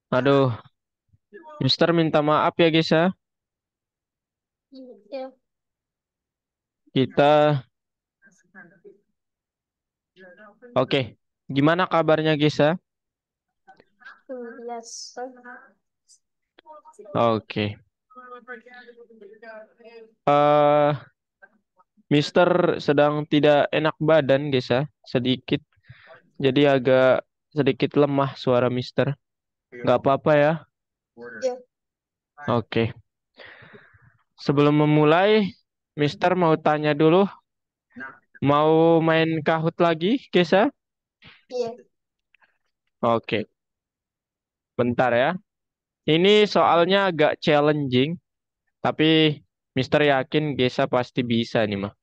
Aduh, Mister minta maaf ya guys ya. Ya, Kita oke. Gimana kabarnya guys ya? biasa. Oke. eh Mister sedang tidak enak badan guys ya, sedikit. Jadi agak sedikit lemah suara Mister. Nggak apa-apa ya. Ya, Oke. Sebelum memulai, Mister mau tanya dulu, mau main Kahoot lagi guys ya? iya. Oke. Bentar ya. Ini soalnya agak challenging, tapi Mister yakin Gesa pasti bisa nih mah.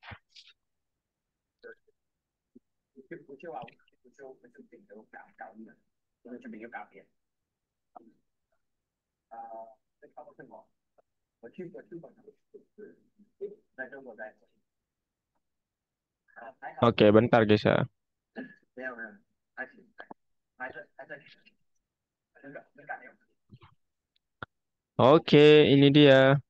Oke, bentar Gesa. Oke, ini dia.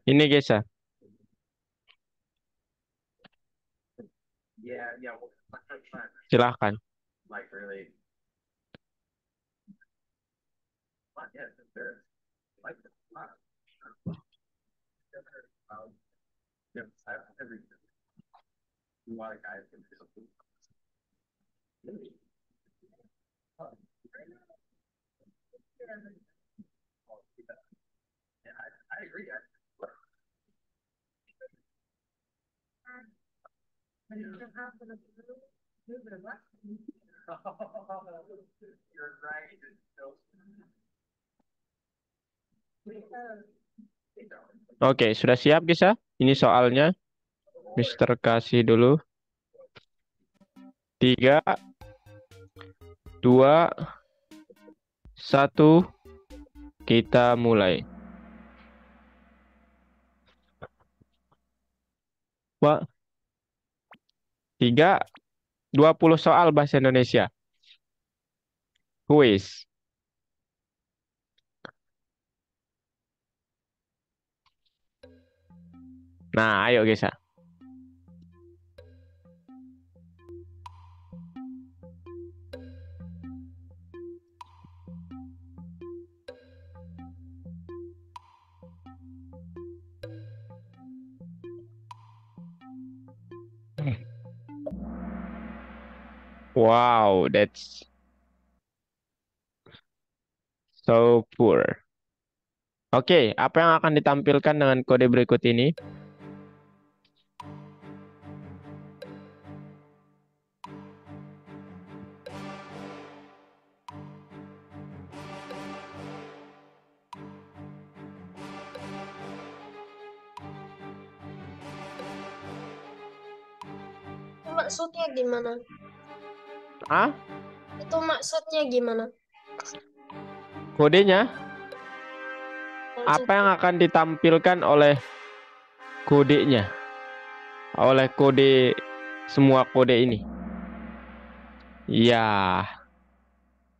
Ini Gesa. Silahkan. Oke, sudah siap Gesa? Ini soalnya. Mister kasih dulu. 3, 2, 1. Kita mulai. Wah, 3, 20 soal bahasa Indonesia. Kuis. Nah, ayo Gesa. Wow, that's so poor. Oke, apa yang akan ditampilkan dengan kode berikut ini? Maksudnya gimana? Ah, Itu maksudnya gimana? kodenya? Apa yang Maksudnya akan ditampilkan oleh kodenya? Oleh kode semua kode ini? Ya,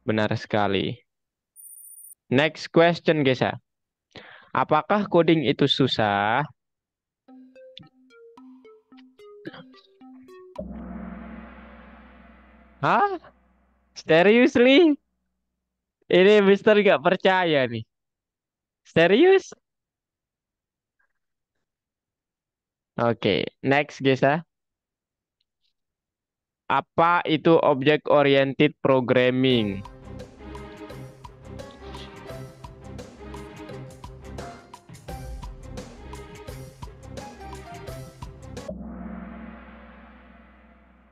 benar sekali. Next question, Gesa. Apakah coding itu susah? Hah? Seriously? Ini Mister gak percaya nih. Serius? Oke, next Gesa. Apa itu object oriented programming?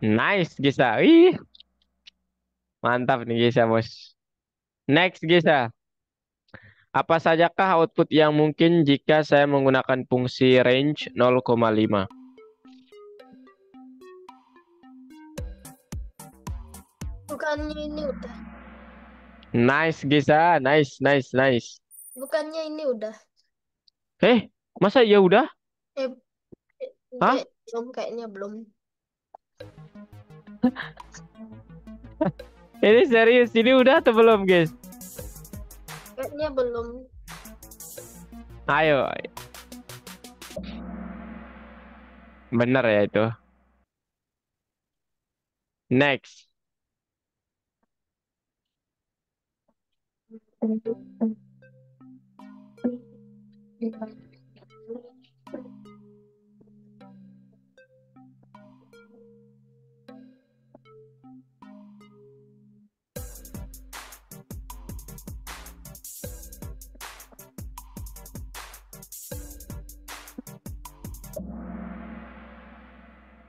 Nice, Gesa. Ih, mantap nih Gesa, bos. Next, Gesa. Apa sajakah output yang mungkin jika saya menggunakan fungsi range 0,5? bukannya ini udah. Nice, Gisa. Nice, nice, nice. Bukannya ini udah. Masa ya udah? Eh, Hah? kayaknya belum. Ini serius, ini udah atau belum, guys? Kayaknya belum. Ayo, bener ya itu. Next.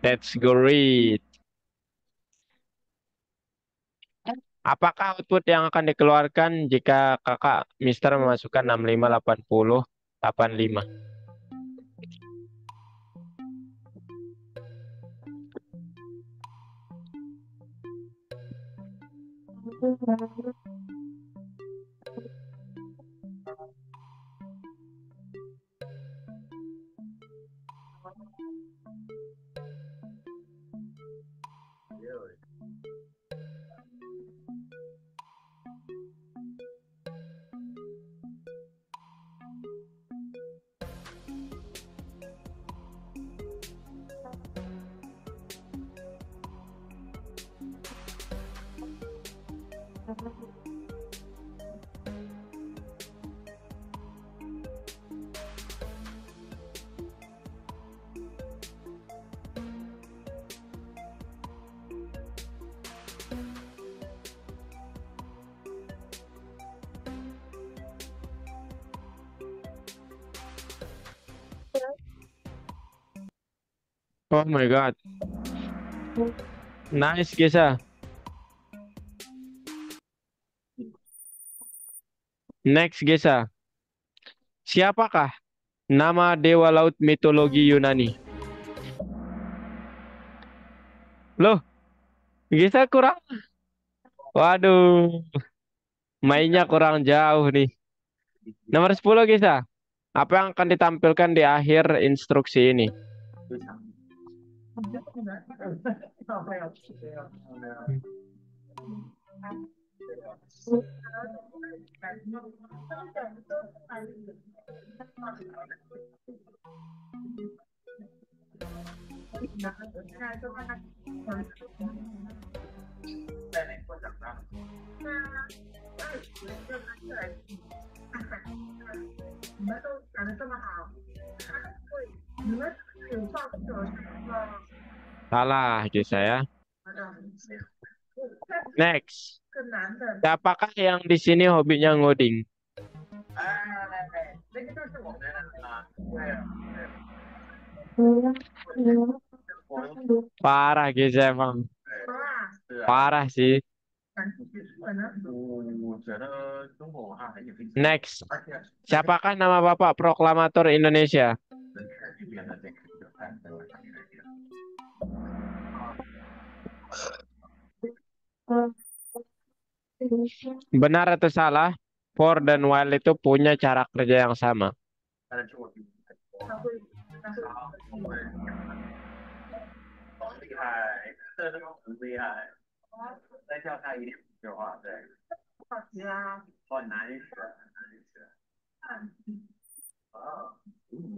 That's great. Apakah output yang akan dikeluarkan jika kakak Mister memasukkan 65, 80, 85? Oh my God. Nice, Gisa. Next, Gisa. Siapakah nama dewa laut mitologi Yunani? Loh, Gisa kurang. Waduh, mainnya kurang jauh nih. Nomor 10, Gisa. Apa yang akan ditampilkan di akhir instruksi ini? Salah, Gisa ya. Next. Siapakah yang di sini hobinya ngoding? Parah, Gisa emang. Parah sih. Next. Siapakah nama Bapak Proklamator Indonesia? Benar atau salah? For dan while itu punya cara kerja yang sama.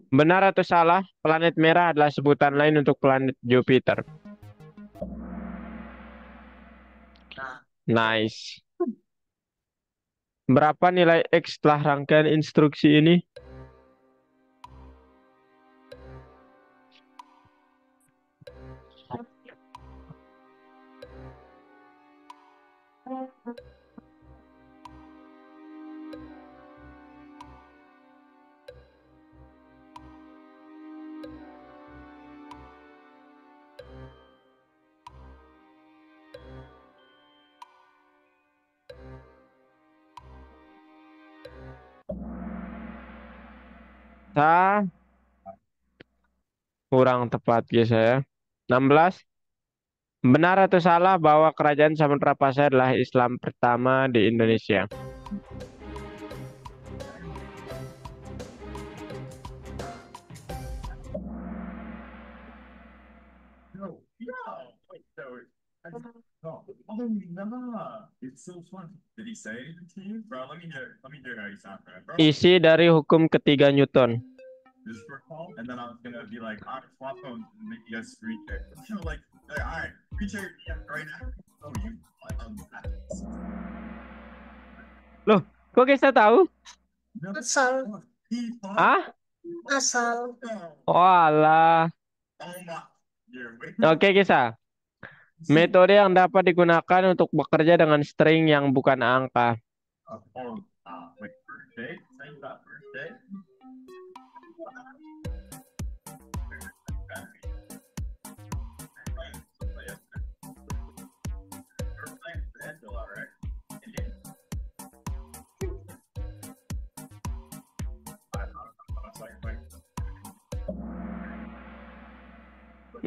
Benar atau salah? Planet merah adalah sebutan lain untuk planet Jupiter. Nice. Berapa nilai X setelah rangkaian instruksi ini? Kurang tepat ya saya. 16, Benar atau salah bahwa kerajaan Samudra Pasai adalah Islam pertama di Indonesia? Isi dari hukum ketiga Newton. Loh, kok kita tahu? Asal. Ah? Asal. Oh alah. Oke, Kisah. Metode yang dapat digunakan untuk bekerja dengan string yang bukan angka.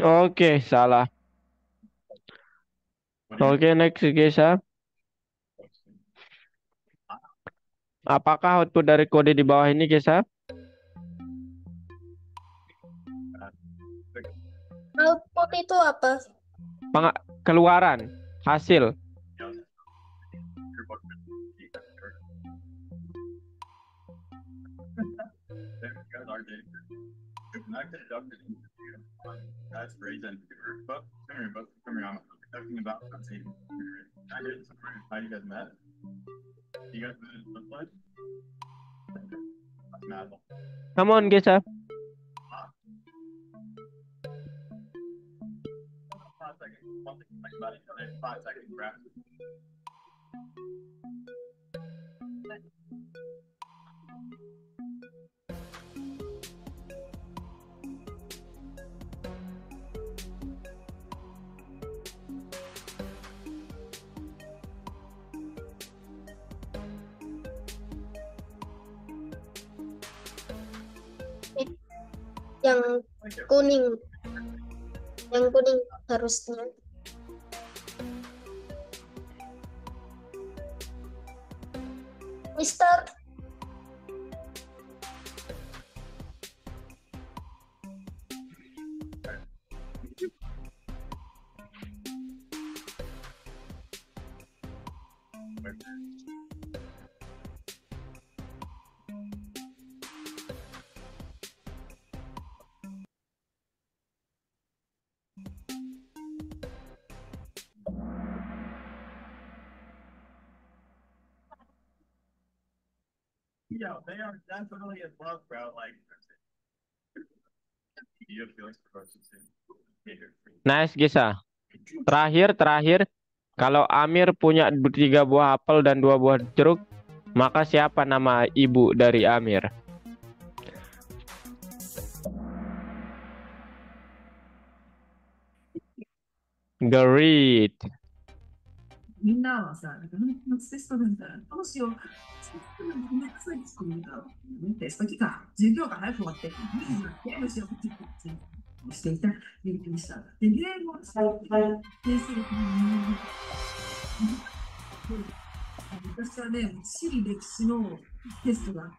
Oke, salah. Oke, next, Kisah. Apakah output dari kode di bawah ini, Kisah? Output itu apa? Keluaran, hasil. Come on, Kisah. Yang kuning. Yang kuning harusnya. Mister. Nice, Kisah. Terakhir. Kalau Amir punya 3 buah apel dan 2 buah jeruk, maka siapa nama ibu dari Amir? Great. みんなはさ、なんか年末テストなんだ、どうしよう。テストなんてめんどくさい作るんだ。テスト期間、授業が早く終わって、ゲームしようってしていた勉強した。で、ゲームをした点数が私はね、地理歴史のテストがあって、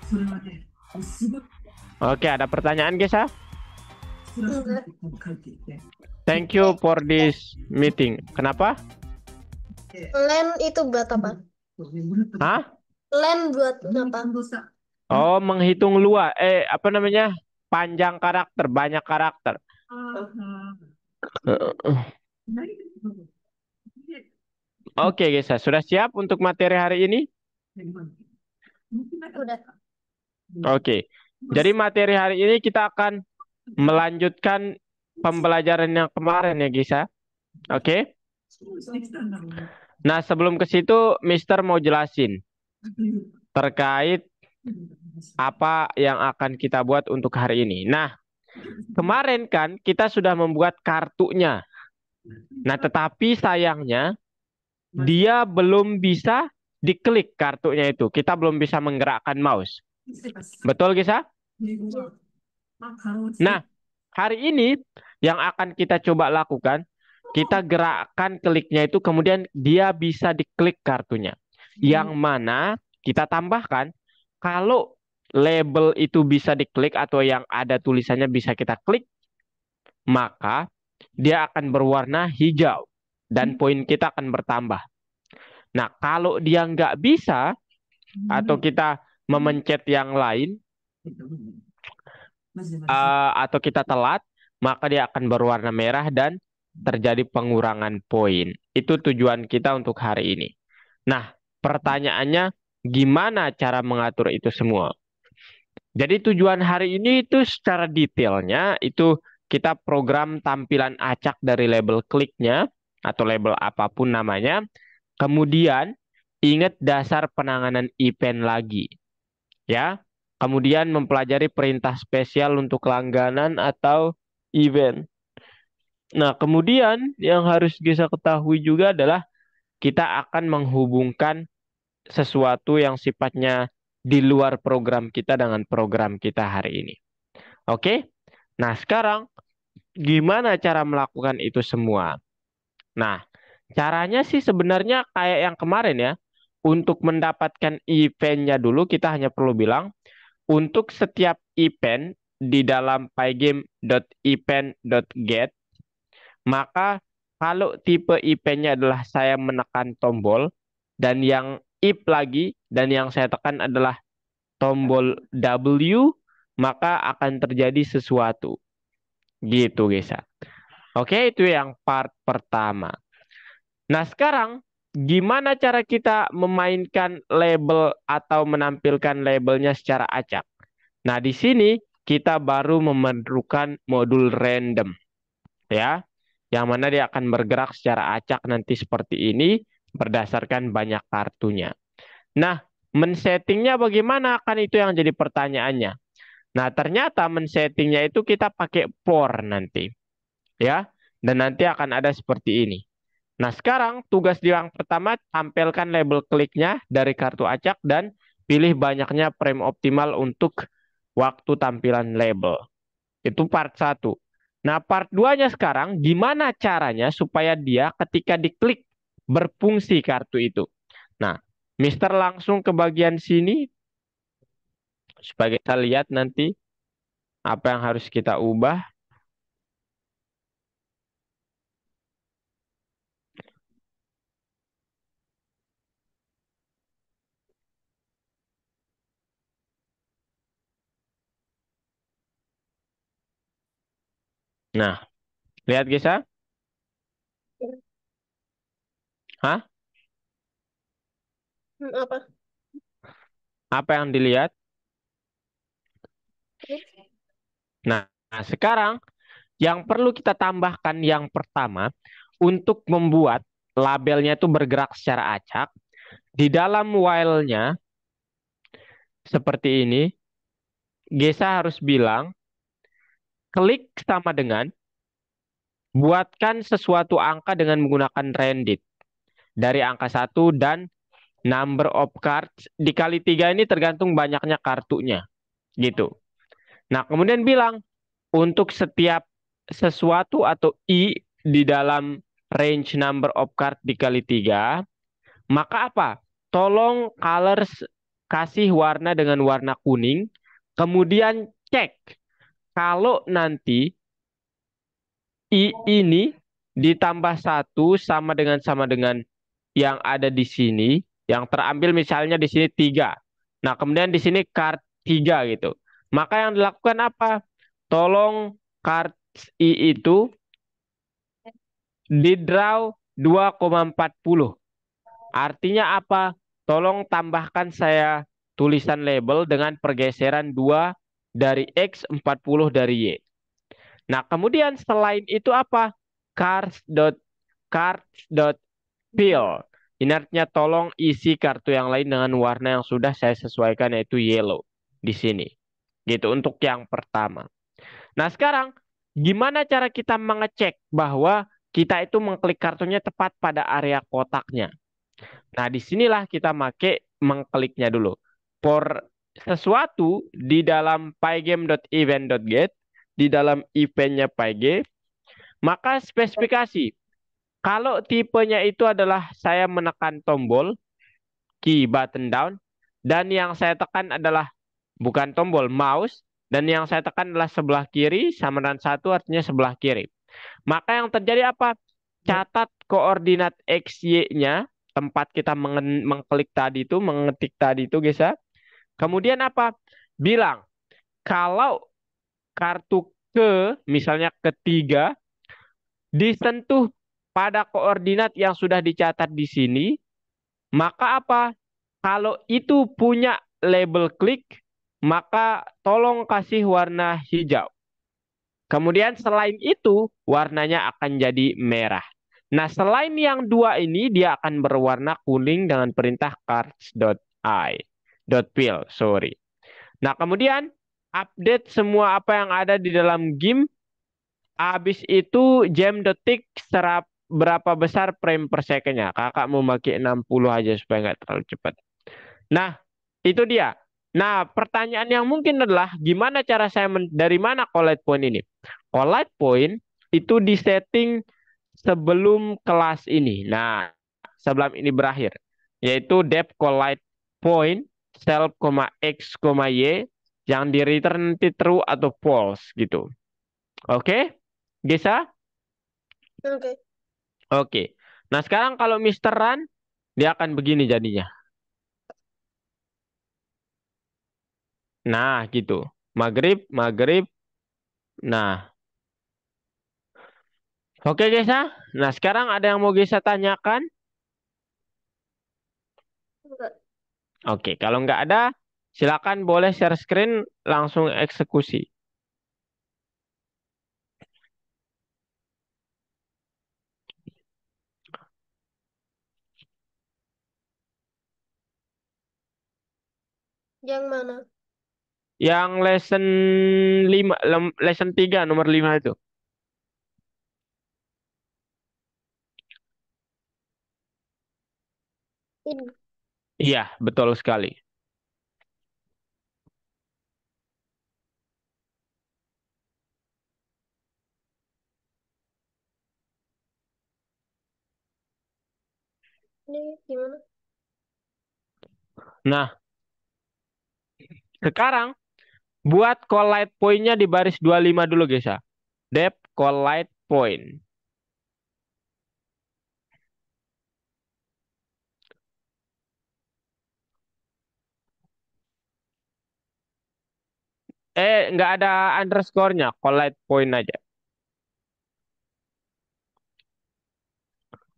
それはね、すごい。 Oke, ada pertanyaan, Kisah? スラスラって書いていて。 Thank you for this meeting. Kenapa? Len itu buat apa? Hah? Len buat apa? Oh, menghitung luas. Apa namanya? Panjang karakter, banyak karakter. Oke, guys, sudah siap untuk materi hari ini? Udah. Oke. Jadi materi hari ini kita akan melanjutkan pembelajaran yang kemarin ya, Gisa. Oke? Nah, sebelum ke situ, Mister mau jelasin terkait apa yang akan kita buat untuk hari ini. Nah, kemarin kan kita sudah membuat kartunya. Nah, tetapi sayangnya dia belum bisa diklik kartunya itu. Kita belum bisa menggerakkan mouse. Betul, Gisa? Nah, hari ini yang akan kita coba lakukan, kita gerakkan kliknya itu kemudian dia bisa diklik kartunya. Yang mana kita tambahkan kalau label itu bisa diklik atau yang ada tulisannya bisa kita klik, maka dia akan berwarna hijau dan poin kita akan bertambah. Nah, kalau dia nggak bisa atau kita memencet yang lain atau kita telat, maka dia akan berwarna merah dan terjadi pengurangan poin. Itu tujuan kita untuk hari ini. Nah, pertanyaannya gimana cara mengatur itu semua? Jadi tujuan hari ini itu secara detailnya itu kita program tampilan acak dari label kliknya atau label apapun namanya. Kemudian ingat dasar penanganan event lagi. Ya. Kemudian mempelajari perintah spesial untuk langganan atau event. Nah, kemudian yang harus bisa ketahui juga adalah kita akan menghubungkan sesuatu yang sifatnya di luar program kita dengan program kita hari ini. Oke? Nah, sekarang gimana cara melakukan itu semua? Nah, caranya sih sebenarnya kayak yang kemarin ya. Untuk mendapatkan eventnya dulu kita hanya perlu bilang untuk setiap event di dalam pygame.event.get, maka kalau tipe eventnya adalah saya menekan tombol dan yang if lagi dan yang saya tekan adalah tombol W, maka akan terjadi sesuatu. Gitu, guys. Oke, itu yang part pertama. Nah, sekarang gimana cara kita memainkan label atau menampilkan labelnya secara acak? Nah, di sini kita baru memerlukan modul random, ya, yang mana dia akan bergerak secara acak nanti seperti ini berdasarkan banyak kartunya. Nah, men-settingnya bagaimana? Kan itu yang jadi pertanyaannya. Nah, ternyata men-settingnya itu kita pakai for nanti, ya, dan nanti akan ada seperti ini. Nah, sekarang tugas di yang pertama, tampilkan label kliknya dari kartu acak dan pilih banyaknya frame optimal untuk waktu tampilan label. Itu part 1. Nah, part 2-nya sekarang, gimana caranya supaya dia ketika diklik berfungsi kartu itu. Nah, Mister langsung ke bagian sini, supaya kita lihat nanti apa yang harus kita ubah. Nah, lihat guys ya. Hah? Apa? Apa yang dilihat? Nah, sekarang yang perlu kita tambahkan yang pertama, untuk membuat labelnya itu bergerak secara acak, di dalam while-nya, seperti ini, Gesa harus bilang, klik sama dengan, buatkan sesuatu angka dengan menggunakan randit. Dari angka 1 dan number of cards, dikali 3 ini tergantung banyaknya kartunya. Gitu. Nah, kemudian bilang, untuk setiap sesuatu atau I di dalam range number of card dikali 3, maka apa? Tolong colors kasih warna dengan warna kuning, kemudian cek kalau nanti I ini ditambah 1 sama dengan yang ada di sini, yang terambil misalnya di sini 3. Nah, kemudian di sini card 3 gitu. Maka yang dilakukan apa? Tolong card I itu di draw 2,40. Artinya apa? Tolong tambahkan saya tulisan label dengan pergeseran 2 dari X, 40 dari Y. Nah, kemudian selain itu apa? Cards.fill. Ini artinya tolong isi kartu yang lain dengan warna yang sudah saya sesuaikan, yaitu yellow di sini. Gitu untuk yang pertama. Nah, sekarang gimana cara kita mengecek bahwa kita itu mengklik kartunya tepat pada area kotaknya? Nah, disinilah kita make mengkliknya dulu. For sesuatu di dalam pygame.event.get, di dalam eventnya pygame, maka spesifikasi Kalau tipenya itu adalah saya menekan tombol key button down dan yang saya tekan adalah bukan tombol mouse dan yang saya tekan adalah sebelah kiri sama dengan satu artinya sebelah kiri. Maka yang terjadi apa? Catat koordinat X, Y-nya, tempat kita mengklik tadi itu, mengetik tadi itu, guys ya. Kemudian apa? Bilang, kalau kartu misalnya ketiga, disentuh pada koordinat yang sudah dicatat di sini, maka apa? Kalau itu punya label klik, maka tolong kasih warna hijau. Kemudian selain itu, warnanya akan jadi merah. Nah, selain yang dua ini, dia akan berwarna kuning dengan perintah cards.i.fill, sorry. Nah, kemudian update semua apa yang ada di dalam game. Habis itu jam detik serap berapa besar frame per secondnya. Kakak mau pakai 60 aja supaya nggak terlalu cepat. Nah, itu dia. Nah, pertanyaan yang mungkin adalah gimana cara saya dari mana collide point ini? Collide point itu disetting sebelum kelas ini. Nah, sebelum ini berakhir, yaitu depth collide point self, x, y yang di return nanti true atau false gitu. Oke? Gesa? Oke. Oke. Nah, sekarang kalau Mister Run dia akan begini jadinya. Nah, gitu. Maghrib, maghrib. Nah, oke Gesa. Nah, sekarang ada yang mau Gesa tanyakan? Enggak. Oke, kalau nggak ada, silakan boleh share screen langsung eksekusi. Yang mana? Yang lesson 5, lesson 3 nomor 5 itu. Ini. Iya, betul sekali. Ini gimana? Nah, sekarang buat collide point-nya di baris 25 dulu, Gesa. Depth collide point. Nggak ada underscore-nya, collide point aja.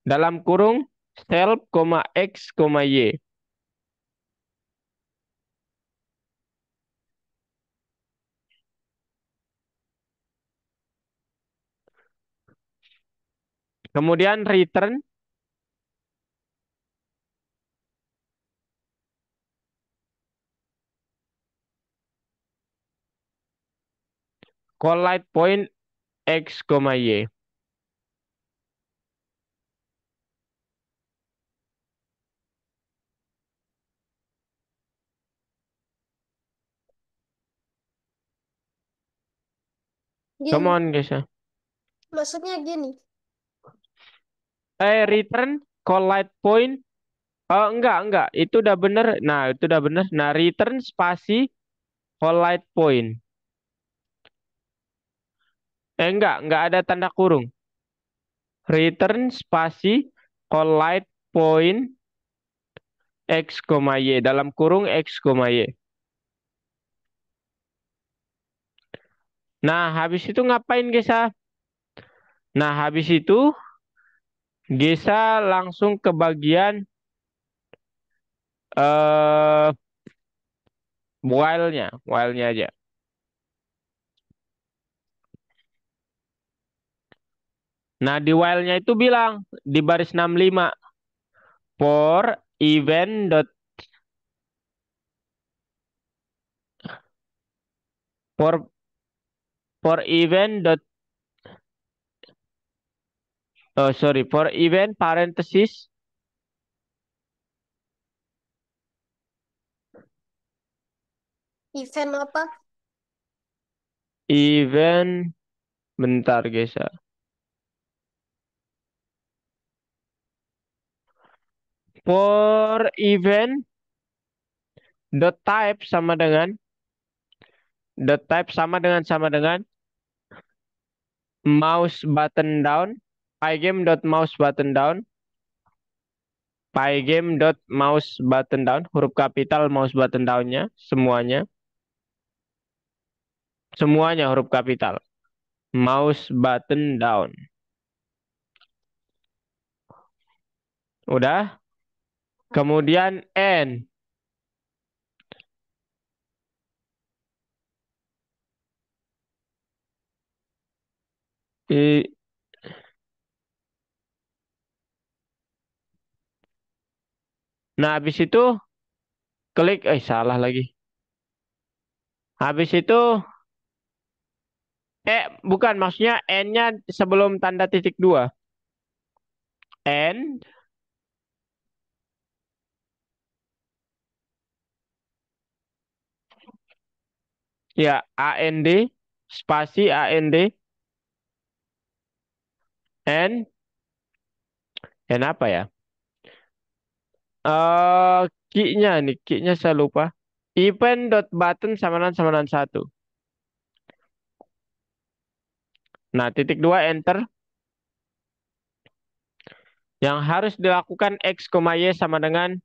Dalam kurung self, x, y. Kemudian return collide point x, y. Come Gini. on, Gesa. Maksudnya gini. Return collide point. Oh, enggak. Itu udah bener. Nah, itu udah bener. Nah, return spasi collide point. Enggak ada tanda kurung. Return spasi collide point x, y. Dalam kurung x, y. Nah, habis itu ngapain, Gesa? Nah, habis itu Gesa langsung ke bagian eh while-nya aja. Nah, di while-nya itu bilang di baris 65 for event dot for event dot oh sorry for event parenthesis Event apa? event bentar guys ya. For event dot type sama dengan mouse button down, pygame dot mouse button down, pygame dot mouse button down, huruf kapital mouse button downnya semuanya, semuanya huruf kapital mouse button down. Udah. Kemudian N. I- Nah, habis itu klik, salah lagi. Habis itu, bukan, maksudnya N-nya sebelum tanda titik dua. N, ya, AND, spasi AND, N, N apa ya? Key-nya nih, key-nya saya lupa. Event dot button samaran satu. Nah, titik dua enter. Yang harus dilakukan X, Y sama dengan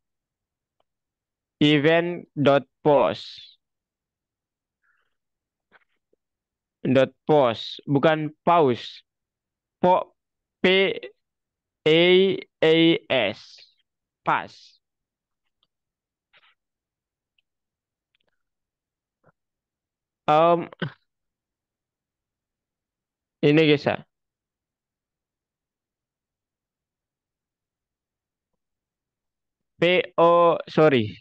event dot post. Dot post, bukan pause. PAAS. Pas. Em, ini guys ya. Sorry,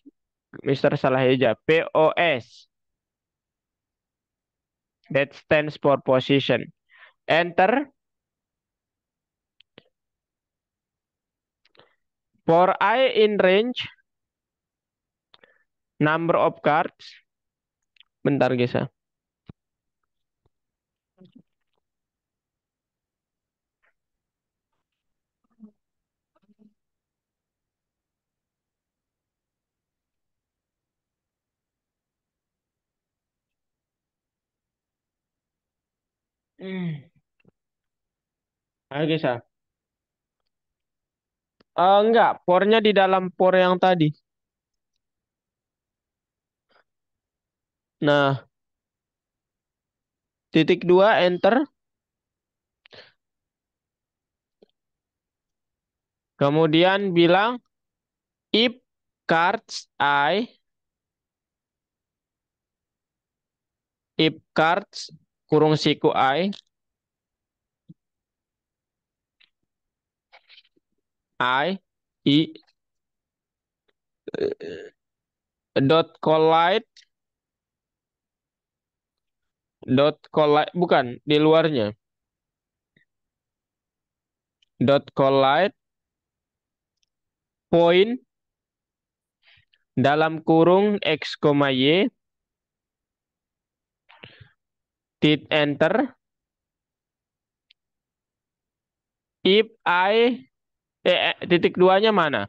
Mister salah aja. POS. That stands for position. Enter. For I in range, number of cards. Bentar guys ya. Hmm. Ayo guys ya. Enggak, pornya di dalam por yang tadi. Nah, titik dua enter. Kemudian bilang if cards if cards kurung siku I dot collide bukan di luarnya collide point dalam kurung X, Y tit enter if titik duanya mana?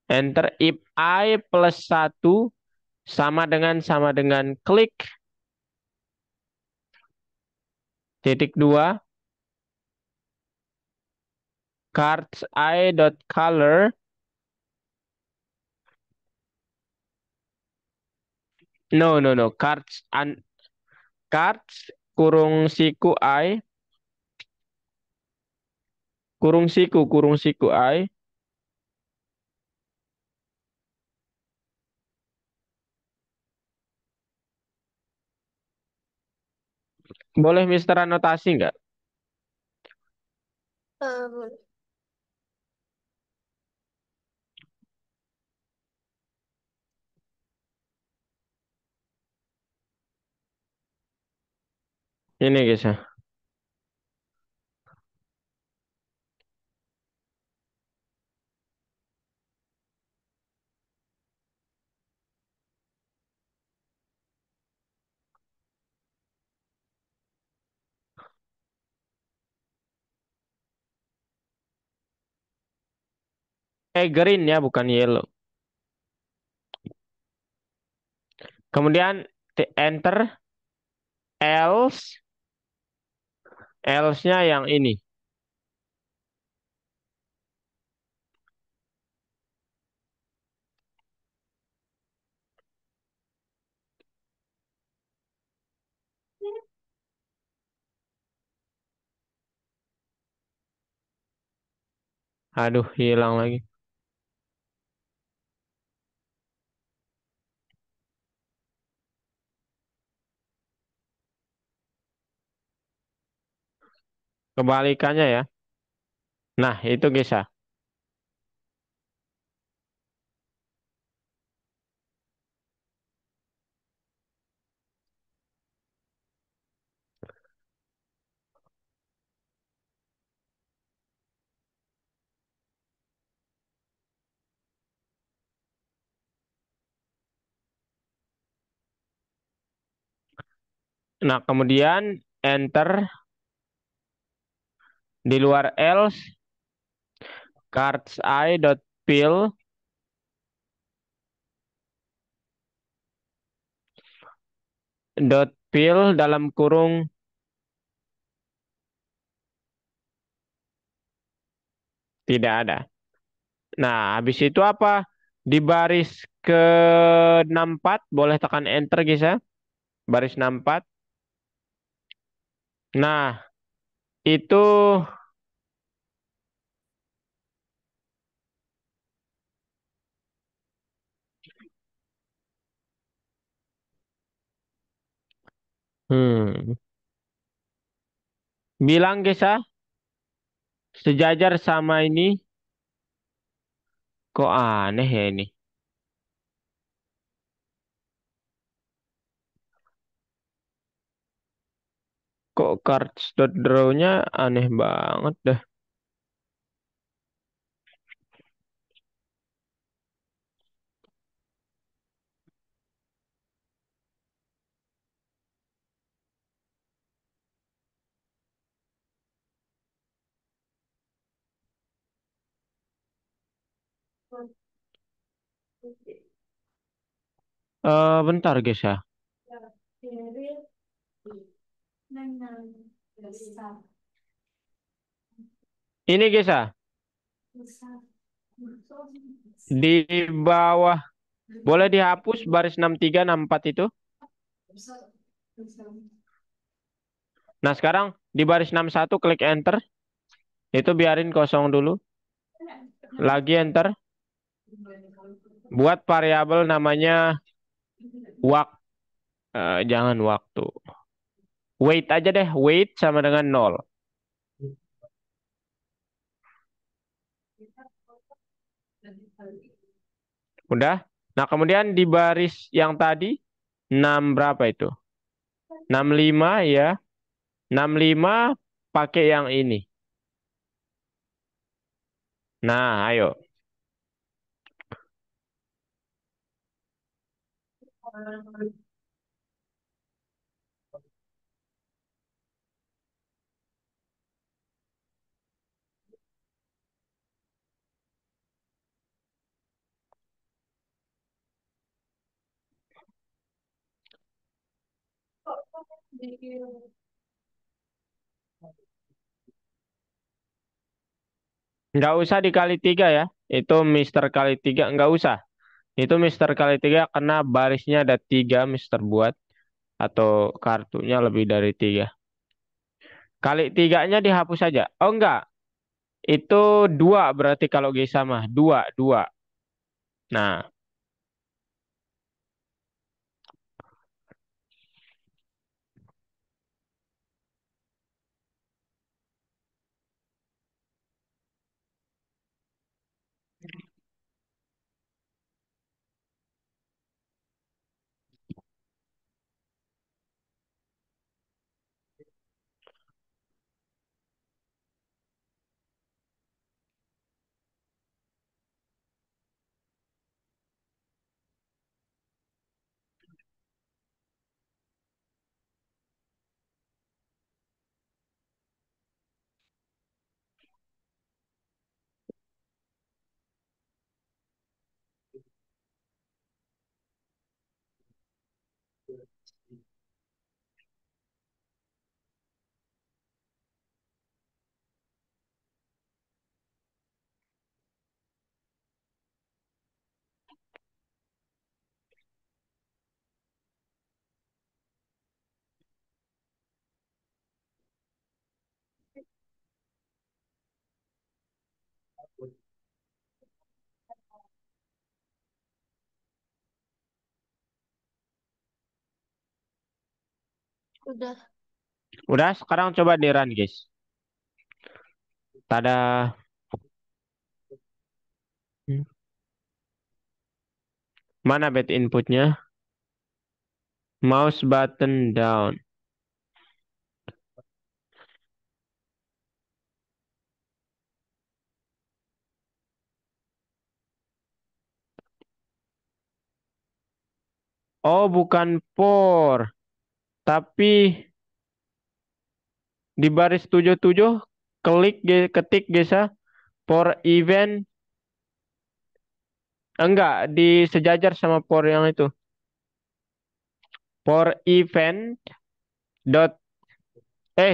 Enter if I plus satu sama dengan klik titik dua cards I dot color no cards kurung siku I boleh Mister anotasi nggak? Boleh. Ini guys ya. Green ya, bukan yellow. Kemudian enter, else, else-nya yang ini. Aduh, hilang lagi. Kebalikannya ya. Nah, itu Gesa. Nah, kemudian enter di luar else cards I dot fill dot fill dalam kurung tidak ada. Nah, habis itu apa? Di baris ke 64 boleh tekan enter guys ya. Baris 64. Nah, itu hmm, bilang guys ya, sejajar sama ini. Kok aneh ya ini? Kok cards.draw-nya aneh banget dah. Bentar guys ya. Ini guys ya, di bawah boleh dihapus baris 63 64 itu. Nah, sekarang di baris 61 klik enter. Itu biarin kosong dulu. Lagi enter. Buat variabel namanya wak jangan waktu. Wait aja deh, wait sama dengan 0. Udah? Nah, kemudian di baris yang tadi 6 berapa itu? 65 ya. 65 pakai yang ini. Nah, ayo. Nggak usah dikali 3 ya. Itu Mister kali 3 nggak usah. Itu Mister kali 3 karena barisnya ada 3 Mister buat. Atau kartunya lebih dari 3. Kali 3-nya dihapus saja. Oh enggak. Itu 2 berarti kalau G sama. 2, 2. Nah, Udah. Udah, sekarang coba di run, guys. Tada. Hmm. Mana bed inputnya? Mouse button down. Oh, bukan for. Tapi di baris 77 ketik guys ya. For event. Enggak, di sejajar sama for yang itu. For event dot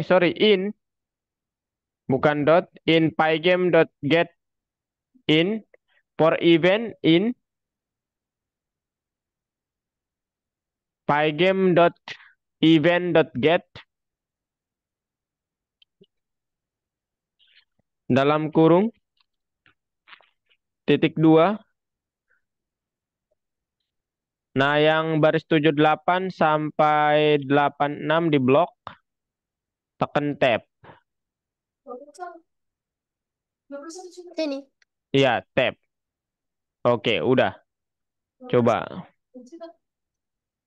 sorry, bukan dot, in pygame dot get in, for event in pygame dot event dot get dalam kurung (2). Nah, yang baris 78 sampai 86 di blok, tekan tab. Ini. Iya, tab. Oke, udah. Coba.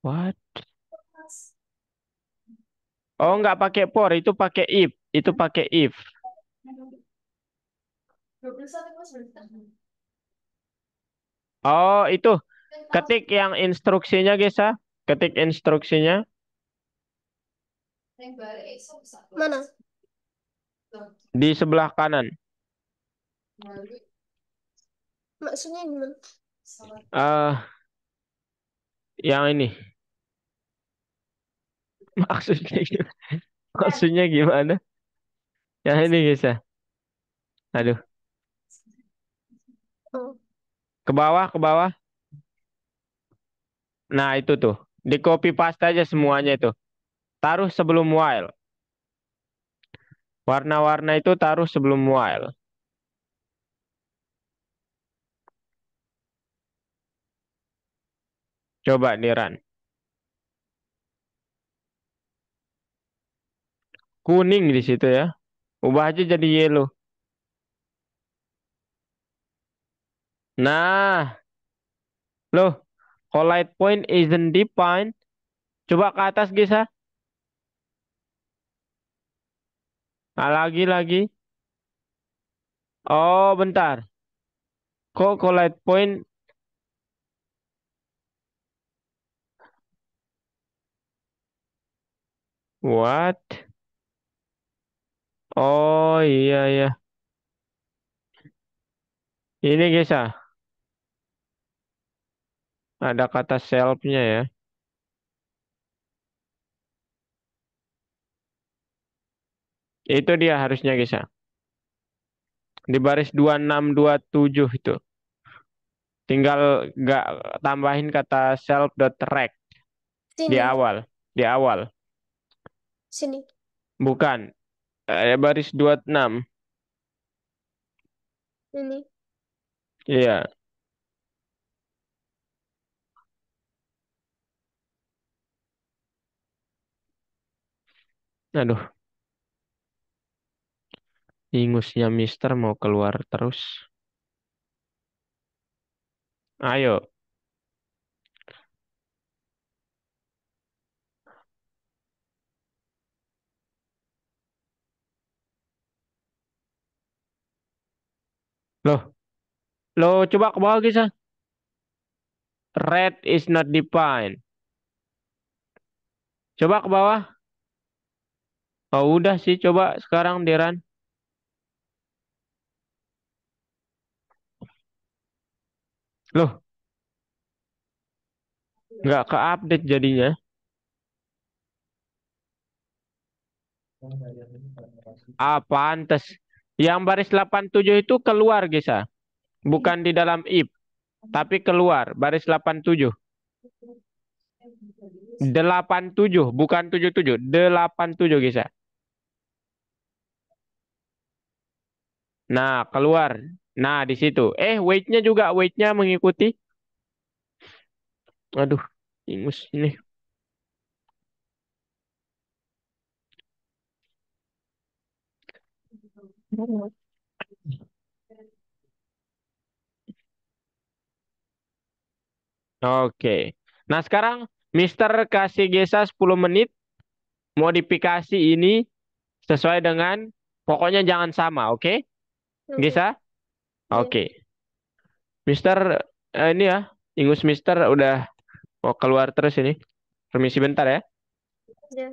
What? Oh, nggak pakai for, itu pakai if. Itu pakai if. Oh, itu. Ketik yang instruksinya, guys ya. Ketik instruksinya. Mana? Di sebelah kanan. Maksudnya gimana? eh yang ini. Maksudnya gimana? Maksudnya gimana? Yang ini, guys ya. Aduh. Oh. Ke bawah, ke bawah. Nah, itu tuh. Di copy paste aja semuanya itu. Taruh sebelum while. Warna-warna itu taruh sebelum while. Coba di run. Kuning di situ ya. Ubah aja jadi yellow. Nah, loh. Collide point isn't defined. Coba ke atas, guys ya. Nah, lagi. Oh, bentar. Kok collide point? What? Oh, iya. Ini, guys ya. Ada kata self-nya ya. Itu dia harusnya, guys ya. Di baris 2627 itu. Tinggal nggak tambahin kata self.rect di Sini. awal. Di awal. Sini. Bukan. Baris 26. Ini. Iya. Aduh. Ingusnya Mister mau keluar terus. Ayo. Loh. Loh, coba ke bawah, guys ya. Red is not defined. Coba ke bawah. Oh, udah sih. Coba sekarang di run. Loh. Nggak ke-update jadinya. Ah, pantes. Yang baris 87 itu keluar, guys ya. Bukan di dalam if. Tapi keluar. Baris 87. 87. Bukan 77. 87, guys ya. Nah, keluar. Nah, di situ. Weight-nya juga. Weight-nya mengikuti. Aduh, ingus ini. Oke. Nah, sekarang Mister kasih Gesa 10 menit. Modifikasi ini sesuai dengan. Pokoknya jangan sama, oke? Oke. Gesa? Ya. Oke. Mister, ini ya. Ingus Mister udah mau keluar terus ini. Permisi bentar ya. Ya.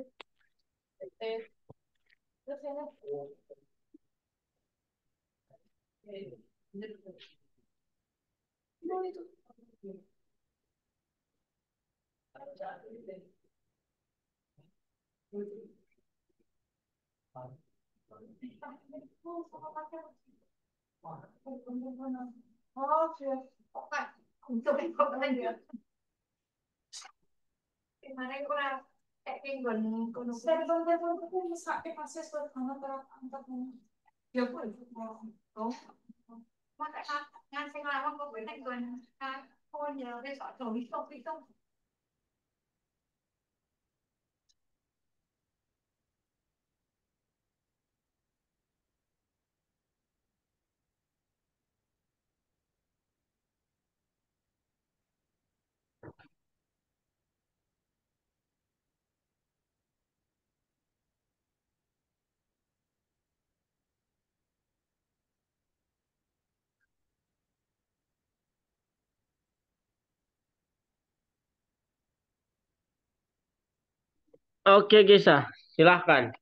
Oke, Gesa. Silahkan.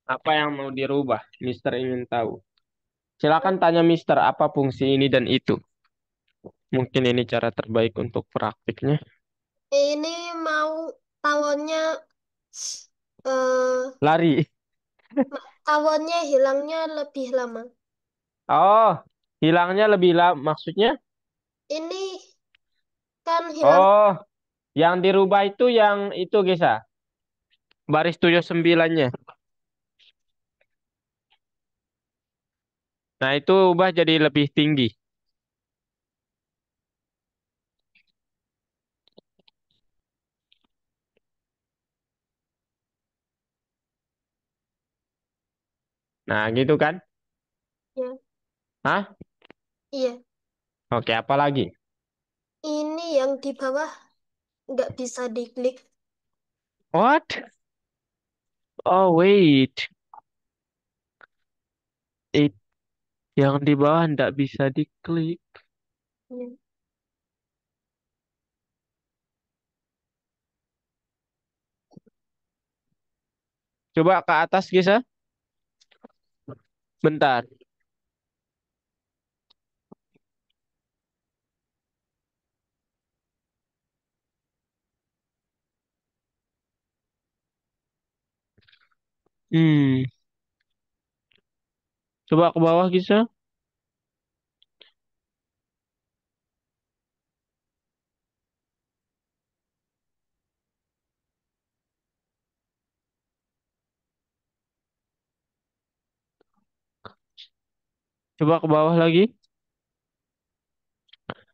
Apa yang mau dirubah? Mister ingin tahu. Silakan tanya Mister apa fungsi ini dan itu. Mungkin ini cara terbaik untuk praktiknya. Ini mau tawonnya eh Lari. tawonnya hilangnya lebih lama. Oh, hilangnya lebih lama. Maksudnya? Ini kan hilang. Oh, yang dirubah itu yang itu, Gesa. Baris 79-nya. Nah, itu ubah jadi lebih tinggi. Nah, gitu kan? Ya. Hah? Iya. Oke, apa lagi? Ini yang di bawah nggak bisa diklik. What? Oh, wait. It, yang di bawah nggak bisa diklik. Ya. Coba ke atas, Gesa. Bentar. Hmm, coba ke bawah, Gesa. Coba ke bawah lagi.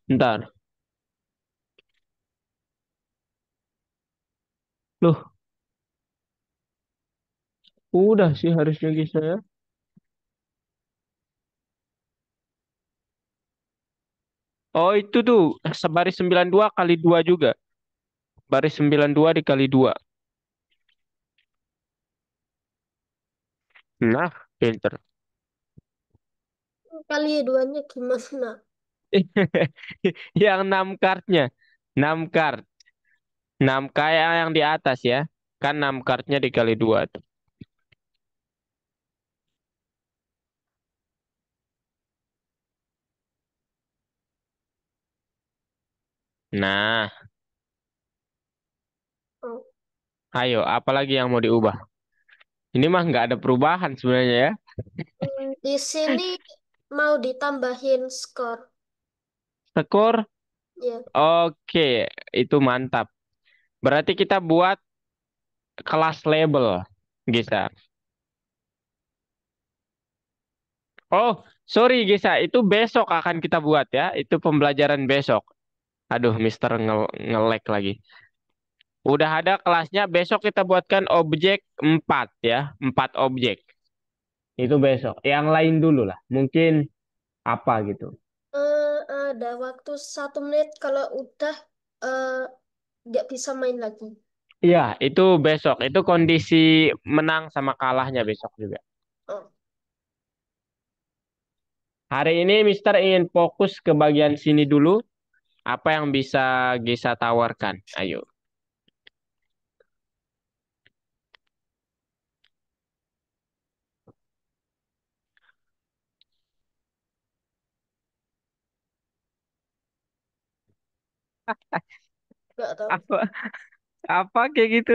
Bentar. Loh, udah sih harusnya, Gesa ya. Oh, itu tuh sebaris 92 kali 2 juga. Baris 92 dikali 2. Nah, pinter. Kali duanya gimana? Yang 6 kartnya. 6 kart. 6 kayak yang di atas ya. Kan 6 kartnya dikali 2 tuh. Nah, Oh. ayo, apalagi yang mau diubah? Ini mah nggak ada perubahan sebenarnya ya. Di sini mau ditambahin skor. Skor, Ya. oke, itu mantap. Berarti kita buat kelas label, Gisa. Oh, sorry Gisa, itu besok akan kita buat ya. Itu pembelajaran besok. Aduh, Mister nge-lag lagi. Udah ada kelasnya, besok kita buatkan objek 4 ya. 4 objek. Itu besok. Yang lain dulu lah. Mungkin apa gitu. Ada waktu 1 menit. Kalau udah eh, nggak bisa main lagi. Iya, itu besok. Itu kondisi menang sama kalahnya besok juga. Oh, Hari ini Mister ingin fokus ke bagian sini dulu. Apa yang bisa Gisa tawarkan? Ayo. nggak tahu. Apa apa kayak gitu?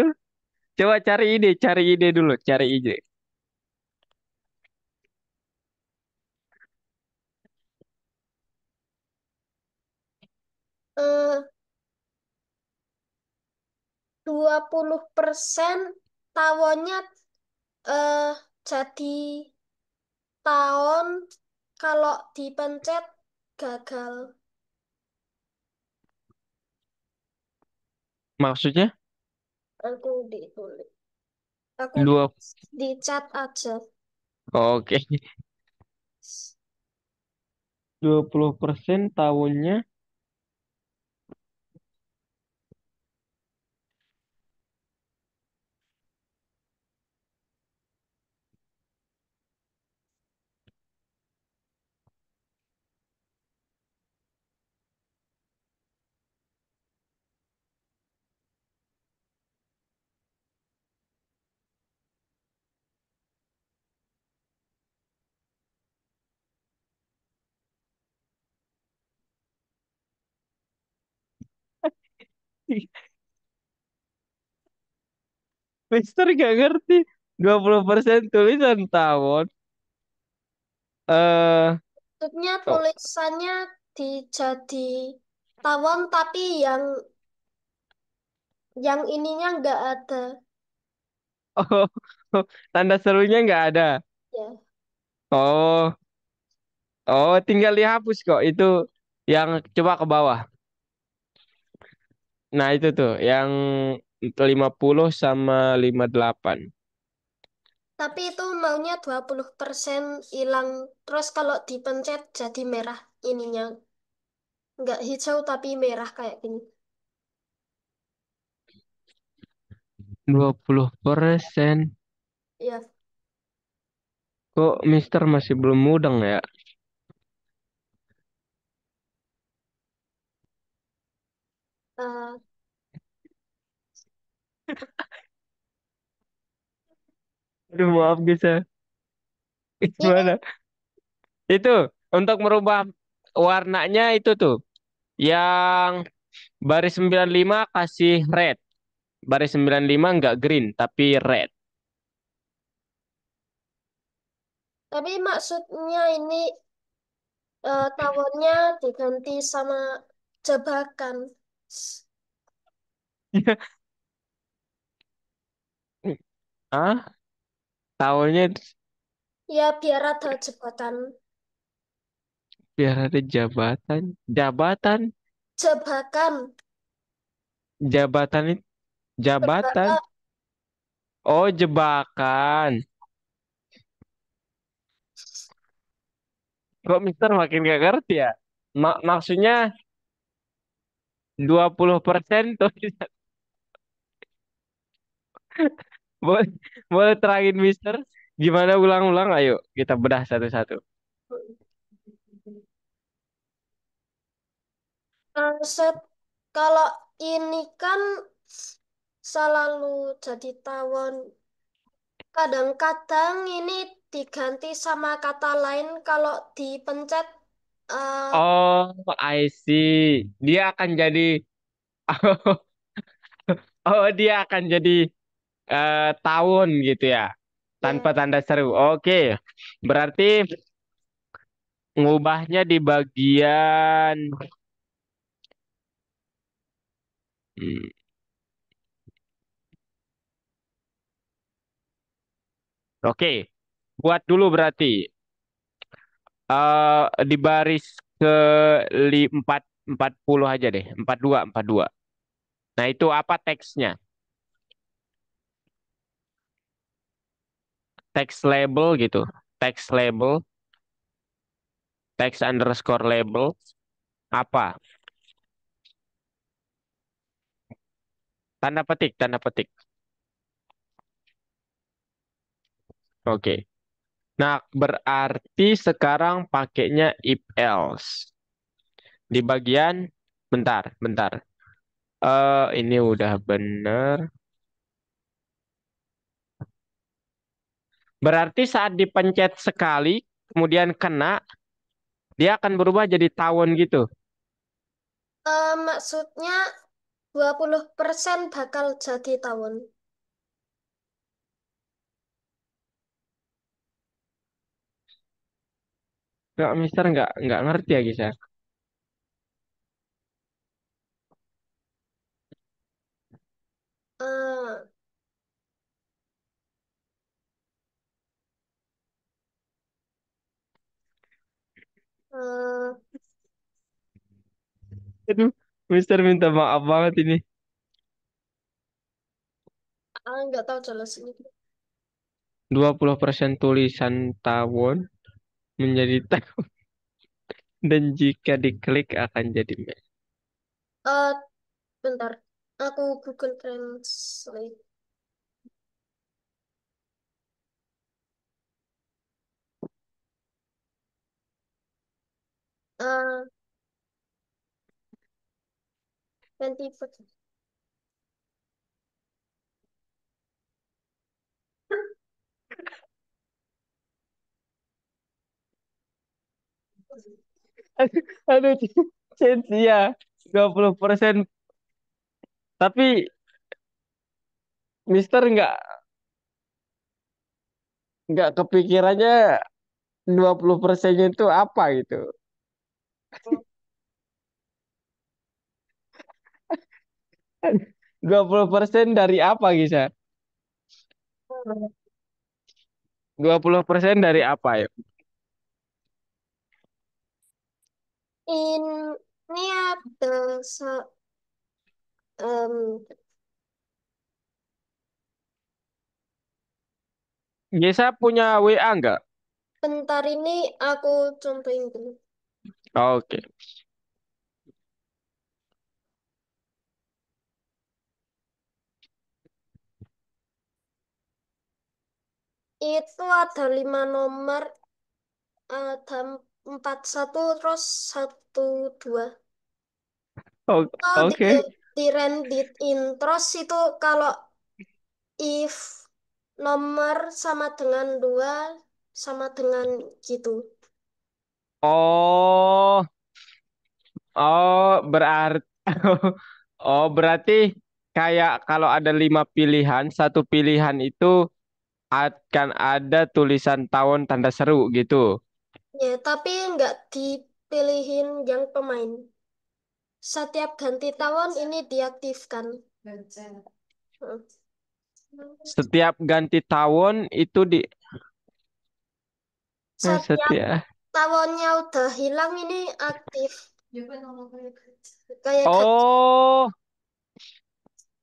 Coba cari ide dulu, cari ide. Eh, 20% tawonnya eh jadi tawon kalau dipencet gagal. Maksudnya Aku ditulis. Aku dua. di chat aja. Oke, 20% tahunnya. Mister gak ngerti. 20% tulisan tawon. Eh, Maksudnya oh, tulisannya dijadi tawon tapi yang ininya nggak ada. oh, tanda serunya nggak ada. Ya, Oh, oh, tinggal dihapus kok. Itu yang coba ke bawah. Nah, itu tuh yang 50 sama 58. tapi itu maunya 20% hilang. Terus kalau dipencet jadi merah ininya. Nggak hijau tapi merah kayak gini. 20%. Ya, Kok Mister masih belum mudeng ya? eh, Aduh, maaf guys ya. ini Gimana? Itu untuk merubah warnanya itu tuh. Yang baris 95 kasih red. Baris 95 nggak green tapi red. tapi maksudnya ini tawonnya diganti sama jebakan. Ah, tahunnya Ya biar ada jebakan. biar ada jabatan. Jabatan. Jebakan. Jabatan itu jabatan. Jebakan. Oh, jebakan. Kok Mister makin gak ngerti ya? Maksudnya 20% tuh. Boleh, boleh terangin Mister? Gimana ulang-ulang? Ayo kita bedah satu-satu. Set, kalau ini kan selalu jadi tawon. Kadang-kadang ini diganti sama kata lain kalau dipencet. eh Oh, I see. Dia akan jadi oh, dia akan jadi tahun gitu ya. Tanpa ya, tanda seru. Oke. Berarti ngubahnya di bagian hmm, oke. Buat dulu berarti. Di baris ke 40 aja deh, 42. Nah, itu apa teksnya? Teks label gitu. Teks label, teks underscore label, apa? Tanda petik, tanda petik. Oke. Nah, berarti sekarang pakainya if else. Di bagian, bentar, bentar. Ini udah bener. Berarti saat dipencet sekali, kemudian kena, dia akan berubah jadi tawon gitu. Maksudnya 20% bakal jadi tawon. Nggak, Mister nggak ngerti ya, Gisa. Eh, eh, Aduh, Mister minta maaf banget ini. nggak tahu jelas ini. 20% tulisan tawon menjadi tawon. Dan jika diklik akan jadi merah. Eh, Bentar, aku Google Translate. Eh, 20%. Aduh, change ya. 20%. Tapi Mister nggak kepikirannya 20%-nya itu apa gitu. 20% dari apa, Gisa? 20% dari apa ya? Ini ada em, Gisa punya WA nggak? bentar ini aku contohin dulu. Oke. Itu ada 5 nomor, ada 41 terus 12. Oh, Oke. di Reddit in terus itu kalau if nomor sama dengan 2 sama dengan gitu. Oh, berarti oh berarti kayak kalau ada 5 pilihan, satu pilihan itu akan ada tulisan tawon tanda seru gitu. Ya, tapi nggak dipilihin yang pemain. Setiap ganti tahun ini diaktifkan. Hmm. Setiap ganti tawon itu Setiap setiap. tahunnya udah hilang ini aktif. Kayak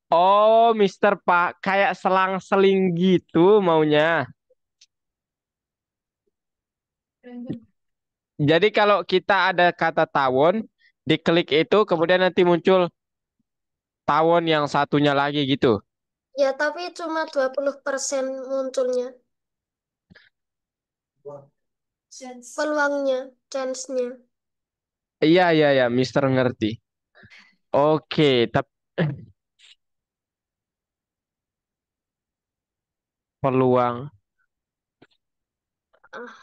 Oh, Mister Pak, kayak selang-seling gitu maunya. Jadi kalau kita ada kata tawon, diklik itu kemudian nanti muncul tawon yang satunya lagi gitu. ya, tapi cuma 20% munculnya. Peluangnya, chance-nya. Iya, iya, iya, Mister ngerti. Oke, tapi peluang Ah,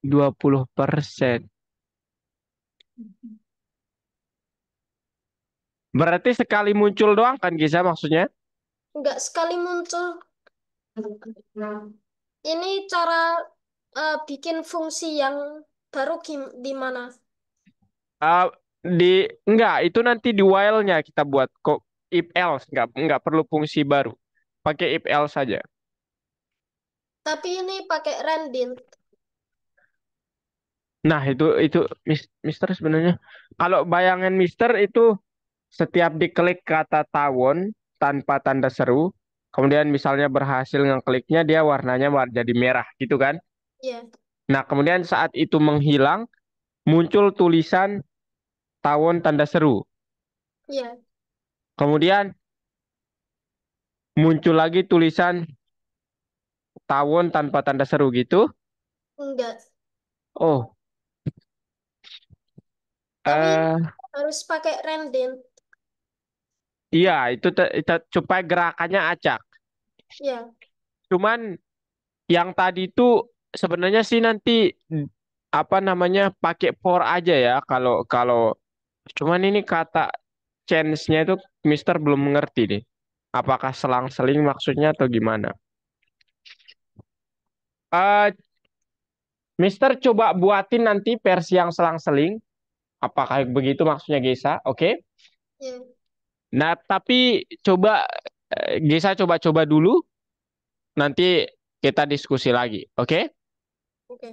20%. Berarti sekali muncul doang kan Giza maksudnya? nggak sekali muncul. Ini cara bikin fungsi yang baru di mana? Ah, enggak, itu nanti di while-nya kita buat kok if else, enggak perlu fungsi baru. Pakai if else saja. Tapi ini pakai Rendin. Nah, itu Mister sebenarnya. Kalau bayangan Mister itu setiap diklik kata tawon tanpa tanda seru, kemudian misalnya berhasil ngekliknya dia warnanya jadi merah gitu kan. Ya, Nah, kemudian saat itu menghilang muncul tulisan tawon tanda seru. ya, Kemudian muncul lagi tulisan tawon tanpa tanda seru gitu. enggak. Oh, Tapi eh harus pakai renden. iya itu supaya gerakannya acak. Ya, Cuman yang tadi itu sebenarnya sih nanti apa namanya pakai for aja ya kalau kalau cuman ini kata chance-nya itu Mister belum mengerti deh. Apakah selang-seling maksudnya atau gimana? Eh Mister coba buatin nanti versi yang selang-seling. Apakah begitu maksudnya Gesa? Oke. ya, Nah, tapi coba Gesa coba-coba dulu nanti kita diskusi lagi. Oke? oke.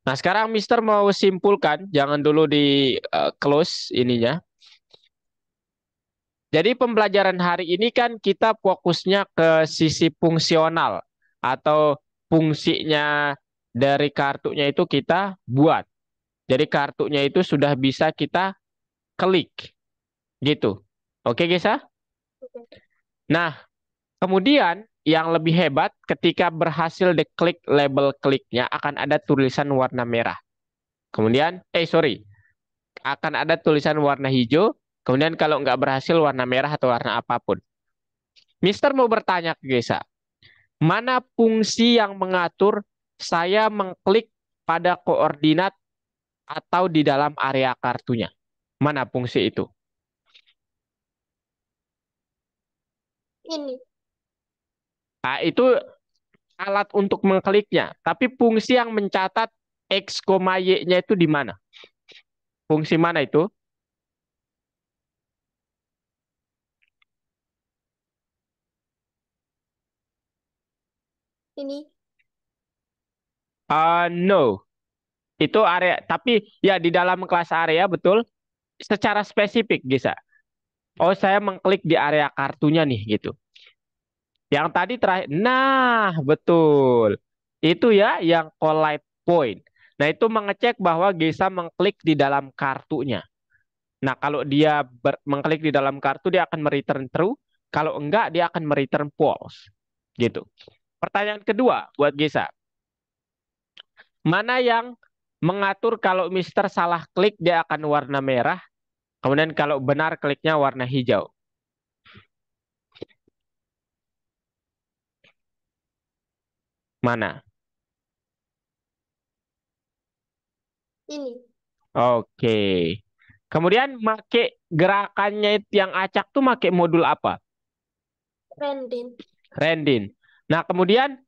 Nah, sekarang Mister mau simpulkan, jangan dulu di close ininya. Jadi pembelajaran hari ini kan kita fokusnya ke sisi fungsional atau fungsinya dari kartunya itu kita buat. Jadi kartunya itu sudah bisa kita klik gitu. Oke, Gesa? Oke. Nah, kemudian yang lebih hebat ketika berhasil diklik label kliknya akan ada tulisan warna merah. Kemudian, sorry, akan ada tulisan warna hijau. Kemudian kalau nggak berhasil warna merah atau warna apapun. Mister mau bertanya ke Gesa, mana fungsi yang mengatur saya mengklik pada koordinat atau di dalam area kartunya? Mana fungsi itu? Ini, Nah, itu alat untuk mengkliknya. Tapi fungsi yang mencatat X, Y-nya itu di mana? Fungsi mana itu? ini, No. Itu area, tapi ya di dalam kelas area betul. Secara spesifik, bisa. Oh, saya mengklik di area kartunya nih, gitu. Yang tadi terakhir, nah betul. Itu ya yang collide point. Nah, itu mengecek bahwa Gesa mengklik di dalam kartunya. Nah, kalau dia mengklik di dalam kartu, dia akan mereturn true. Kalau enggak, dia akan mereturn false. Gitu. Pertanyaan kedua buat Gesa. Mana yang mengatur kalau Mister salah klik, dia akan warna merah. Kemudian kalau benar kliknya warna hijau. Mana? ini, Oke. Kemudian make gerakannya yang acak tuh make modul apa? renden. Rendin. Nah, kemudian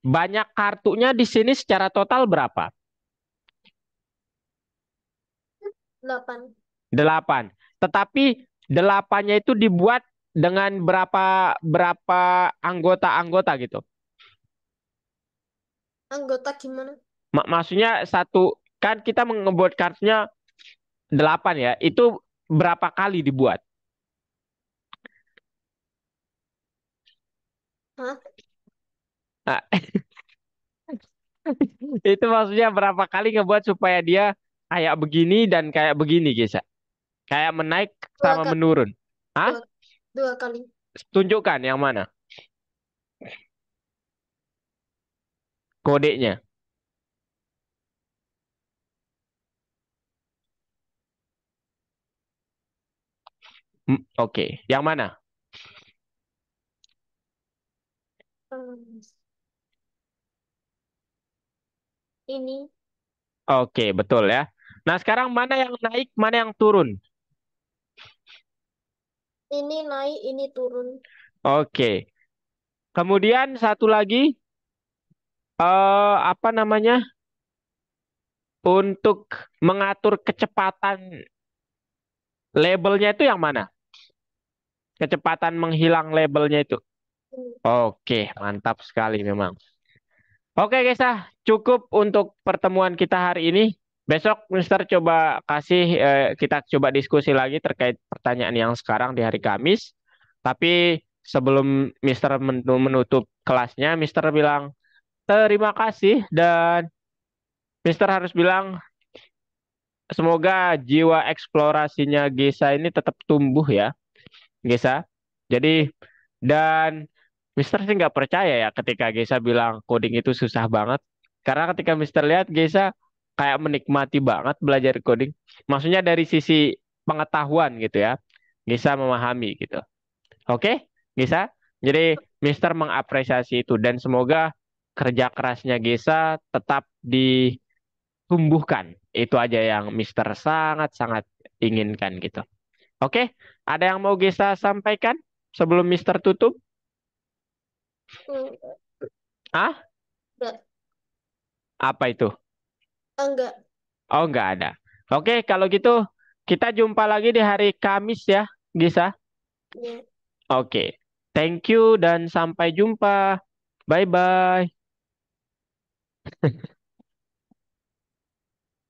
banyak kartunya di sini secara total berapa? 8. 8. Tetapi 8-nya itu dibuat dengan berapa berapa anggota-anggota gitu. Anggota gimana? Maksudnya satu kan kita ngebuat kartunya 8 ya. Itu berapa kali dibuat? Hah? Nah, itu maksudnya berapa kali ngebuat supaya dia kayak begini dan kayak begini, guys. Kayak menaik Dua sama kali. menurun. Hah? Dua, dua kali. Tunjukkan yang mana kodenya. Oke, yang mana? Hmm, ini, Oke, betul ya. Nah, sekarang mana yang naik, mana yang turun? ini naik, ini turun. Oke. Kemudian satu lagi, apa namanya? Untuk mengatur kecepatan labelnya itu yang mana? Kecepatan menghilang labelnya itu. Ini. Oke, mantap sekali memang. Oke, guys, cukup untuk pertemuan kita hari ini. Besok Mister coba kita coba diskusi lagi terkait pertanyaan yang sekarang di hari Kamis. Tapi sebelum Mister menutup kelasnya, Mister bilang terima kasih dan Mister harus bilang semoga jiwa eksplorasinya Gesa ini tetap tumbuh ya, Gesa. Jadi dan Mister sih nggak percaya ya ketika Gesa bilang coding itu susah banget. Karena ketika Mister lihat Gesa kayak menikmati banget belajar coding. Maksudnya dari sisi pengetahuan gitu ya. Gesa memahami gitu. Oke, Gesa. Jadi Mister mengapresiasi itu dan semoga kerja kerasnya Gesa tetap ditumbuhkan. Itu aja yang Mister sangat-sangat inginkan gitu. Oke, ada yang mau Gesa sampaikan sebelum Mister tutup? Enggak, Ah, enggak, apa itu? enggak. Oh, nggak ada. Oke, kalau gitu kita jumpa lagi di hari Kamis ya, Gisa. Ya. Oke, thank you dan sampai jumpa. Bye-bye.